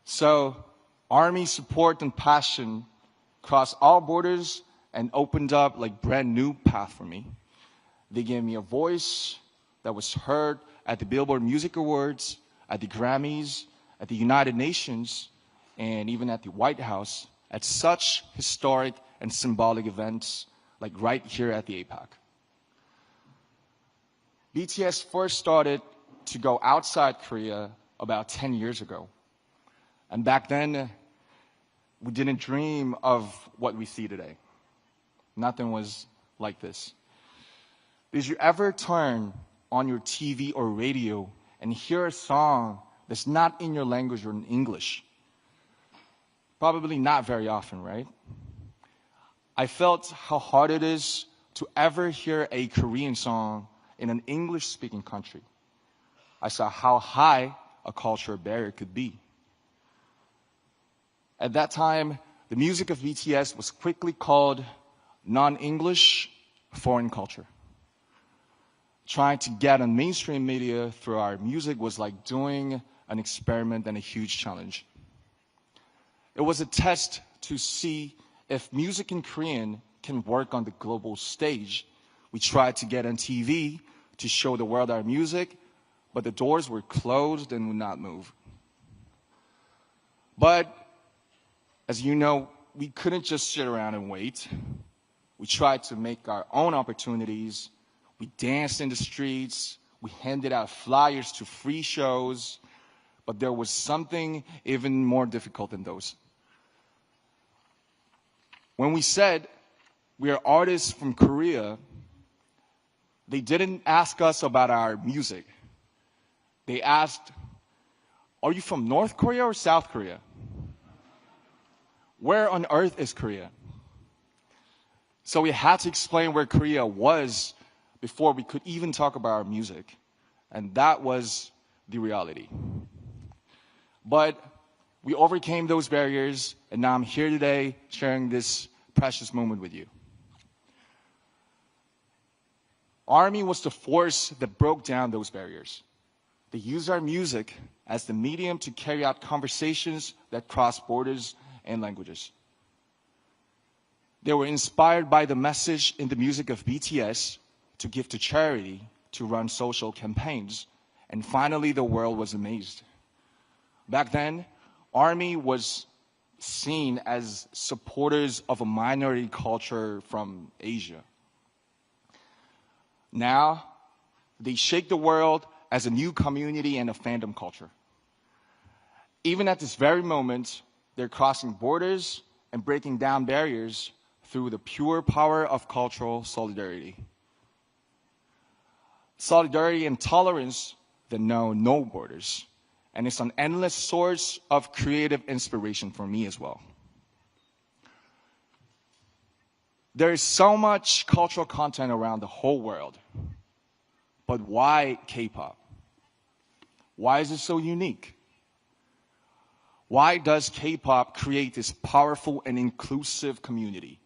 So Army support and passion crossed all borders and opened up like brand new path for me. They gave me a voice that was heard at the Billboard Music Awards, at the Grammys, at the United Nations, and even at the White House, at such historic and symbolic events like right here at the APEC. BTS first started to go outside Korea about 10 years ago. And back then, we didn't dream of what we see today. Nothing was like this. Did you ever turn on your TV or radio and hear a song that's not in your language or in English? Probably not very often, right? I felt how hard it is to ever hear a Korean song in an English-speaking country. I saw how high a cultural barrier could be. At that time, the music of BTS was quickly called non-English foreign culture. Trying to get on mainstream media through our music was like doing an experiment and a huge challenge. It was a test to see if music in Korean can work on the global stage. We tried to get on TV to show the world our music, but the doors were closed and would not move. But as you know, we couldn't just sit around and wait. We tried to make our own opportunities. We danced in the streets. We handed out flyers to free shows. But there was something even more difficult than those. When we said we are artists from Korea, they didn't ask us about our music. They asked, are you from North Korea or South Korea? Where on earth is Korea? So we had to explain where Korea was before we could even talk about our music. And that was the reality. But we overcame those barriers, and now I'm here today sharing this precious moment with you. Army was the force that broke down those barriers. They used our music as the medium to carry out conversations that cross borders and languages. They were inspired by the message in the music of BTS to give to charity, to run social campaigns, and finally the world was amazed. Back then, Army was seen as supporters of a minority culture from Asia. Now, they shake the world as a new community and a fandom culture. Even at this very moment, they're crossing borders and breaking down barriers through the pure power of cultural solidarity. Solidarity and tolerance that know no borders. And it's an endless source of creative inspiration for me as well. There is so much cultural content around the whole world. But why K-pop? Why is it so unique? Why does K-pop create this powerful and inclusive community?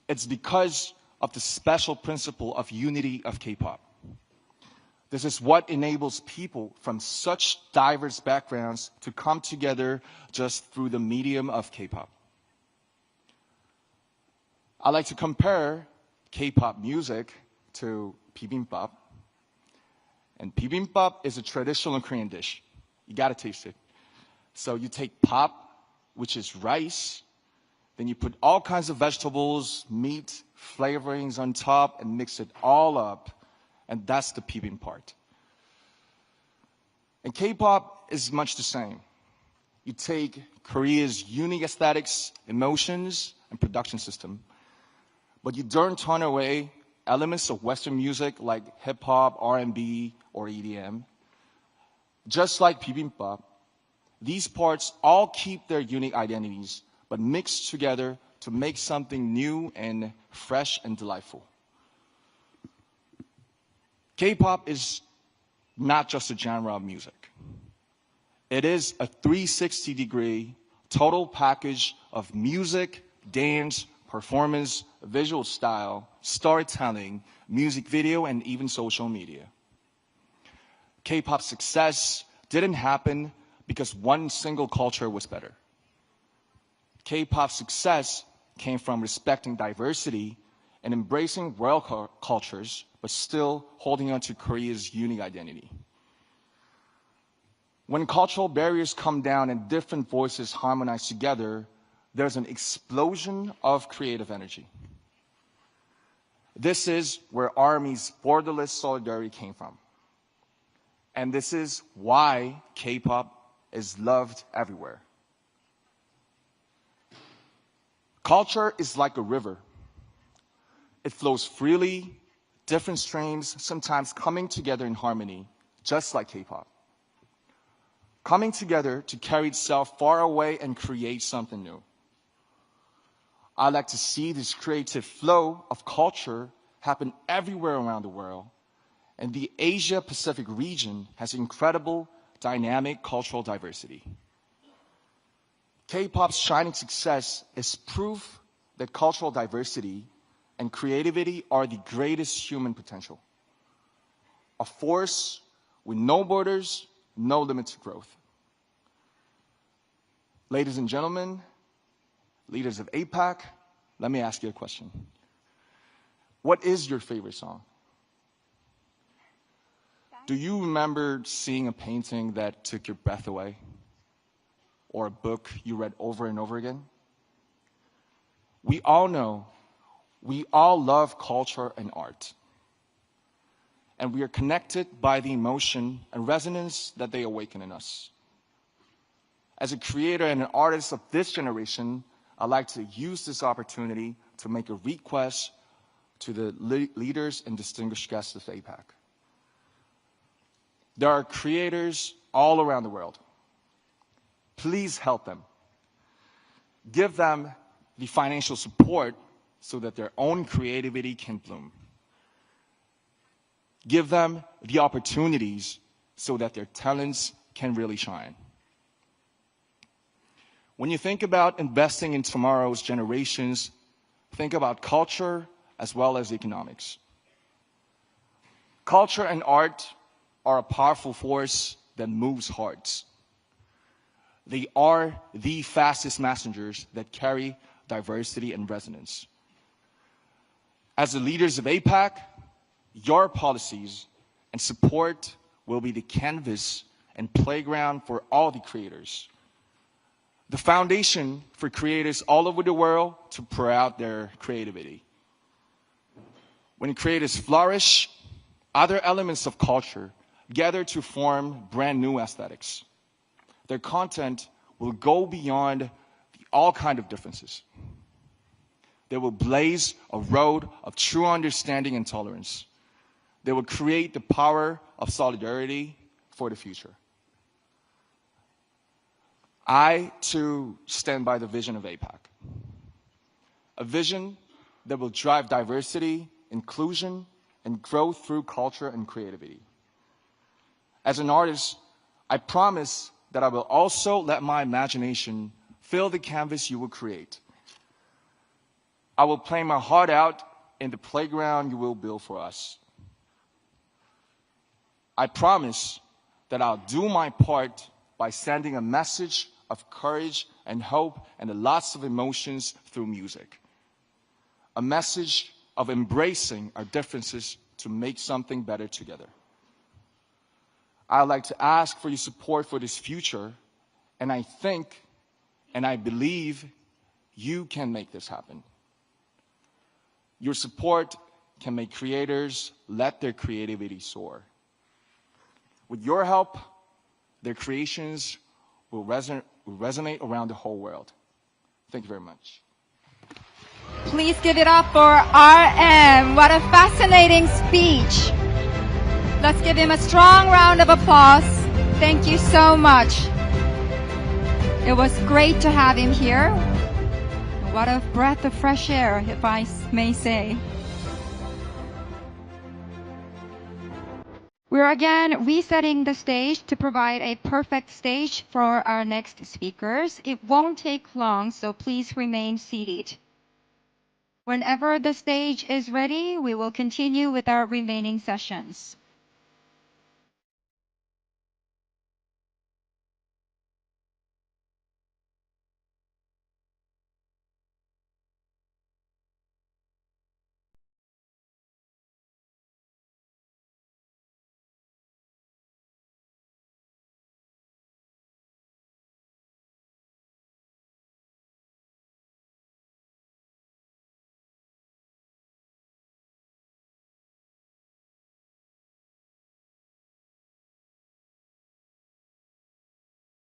It's because of the special principle of unity of K-pop. This is what enables people from such diverse backgrounds to come together just through the medium of K-pop. I like to compare K-pop music to bibimbap. And bibimbap is a traditional Korean dish. You gotta taste it. So you take pap, which is rice, then you put all kinds of vegetables, meat, flavorings on top, and mix it all up. And that's the bibimbap part. And K-pop is much the same. You take Korea's unique aesthetics, emotions, and production system, but you don't turn away elements of Western music like hip-hop, R&B, or EDM. Just like bibimbap, these parts all keep their unique identities, but mix together to make something new and fresh and delightful. K-pop is not just a genre of music. It is a 360-degree total package of music, dance, performance, visual style, storytelling, music video, and even social media. K-pop's success didn't happen because one single culture was better. K-pop's success came from respecting diversity and embracing world cultures, but still holding on to Korea's unique identity. When cultural barriers come down and different voices harmonize together, there's an explosion of creative energy. This is where ARMY's borderless solidarity came from. And this is why K-pop is loved everywhere. Culture is like a river. It flows freely, different streams sometimes coming together in harmony, just like K-pop. Coming together to carry itself far away and create something new. I like to see this creative flow of culture happen everywhere around the world, and the Asia-Pacific region has incredible, dynamic cultural diversity. K-pop's shining success is proof that cultural diversity and creativity are the greatest human potential. A force with no borders, no limit to growth. Ladies and gentlemen, leaders of APEC, let me ask you a question. What is your favorite song? Do you remember seeing a painting that took your breath away? Or a book you read over and over again? We all know, we all love culture and art. And we are connected by the emotion and resonance that they awaken in us. As a creator and an artist of this generation, I'd like to use this opportunity to make a request to the leaders and distinguished guests of APEC. There are creators all around the world. Please help them. Give them the financial support so that their own creativity can bloom. Give them the opportunities so that their talents can really shine. When you think about investing in tomorrow's generations, think about culture as well as economics. Culture and art are a powerful force that moves hearts. They are the fastest messengers that carry diversity and resonance. As the leaders of APEC, your policies and support will be the canvas and playground for all the creators. The foundation for creators all over the world to pour out their creativity. When creators flourish, other elements of culture gather to form brand new aesthetics. Their content will go beyond all kinds of differences. They will blaze a road of true understanding and tolerance. They will create the power of solidarity for the future. I, too, stand by the vision of APEC. A vision that will drive diversity, inclusion, and growth through culture and creativity. As an artist, I promise that I will also let my imagination fill the canvas you will create. I will play my heart out in the playground you will build for us. I promise that I'll do my part by sending a message of courage and hope and lots of emotions through music. A message of embracing our differences to make something better together. I'd like to ask for your support for this future, and I think and I believe you can make this happen. Your support can make creators let their creativity soar. With your help, their creations will resonate around the whole world. Thank you very much. Please give it up for RM. What a fascinating speech. Let's give him a strong round of applause. Thank you so much. It was great to have him here. What a breath of fresh air, if I may say. We're again resetting the stage to provide a perfect stage for our next speakers. It won't take long, so please remain seated. Whenever the stage is ready, we will continue with our remaining sessions.